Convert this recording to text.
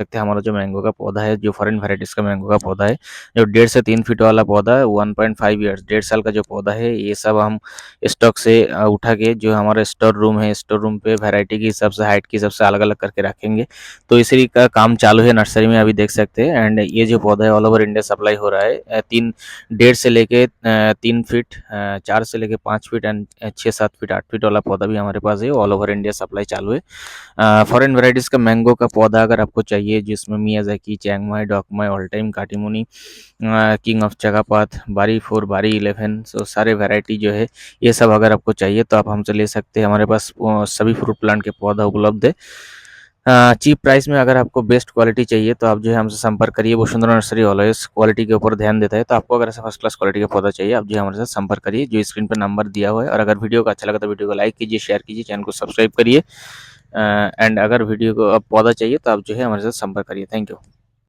सकते हैं हमारा जो मैंगो का पौधा है, जो फॉरेन वैराइटीज़ का मैंगो का पौधा है, जो 1.5 से 3 फीट वाला पौधा है, 1.5 ईयर्स 1.5 साल का जो पौधा है, ये सब हम स्टॉक से उठा के जो हमारा स्टोर रूम है, स्टोर रूम पे वैरायटी के हिसाब से, हाइट के हिसाब से अलग-अलग करके रखेंगे। तो इसी का काम चालू है नर्सरी में, अभी देख सकते हैं। एंड ये जो पौधा है ऑल ओवर इंडिया सप्लाई हो रहा है। 1.5 से लेके 3 फीट, 4 से लेके 5 फीट एंड 6-7 फीट, 8 फीट वाला पौधा भी हमारे पास है, ऑल ओवर इंडिया सप्लाई चालू है। फॉरेन वैराइटीज़ का मैंगो का पौधा अगर आपको चाहिए, जिसमें Miyazaki, Chiang Dokmai, all time, काटीमुनी, किंग ऑफ चगापात, बारी 4, बारी 11, सो सारे वैरायटी जो है ये सब अगर आपको चाहिए तो आप हमसे ले सकते हैं। हमारे पास सभी फ्रूट प्लांट के पौधा उपलब्ध है चीप प्राइस में। अगर आपको बेस्ट क्वालिटी चाहिए तो आप जो है हमसे संपर्क करिए। वसुंधरा नर्सरी ऑलवेज क्वालिटी के ऊपर ध्यान देता है, तो आपको अगर ऐसा फर्स्ट क्लास क्वालिटी का पौधा चाहिए, आप जो है हमारे साथ संपर्क करिए, जो स्क्रीन पर नंबर दिया हुआ है। और अगर वीडियो का अच्छा लगा तो वीडियो को लाइक कीजिए, शेयर कीजिए, चैनल को सब्सक्राइब करिए। एंड अगर वीडियो को अब पौधा चाहिए तो आप जो है हमारे साथ संपर्क करिए। Thank you.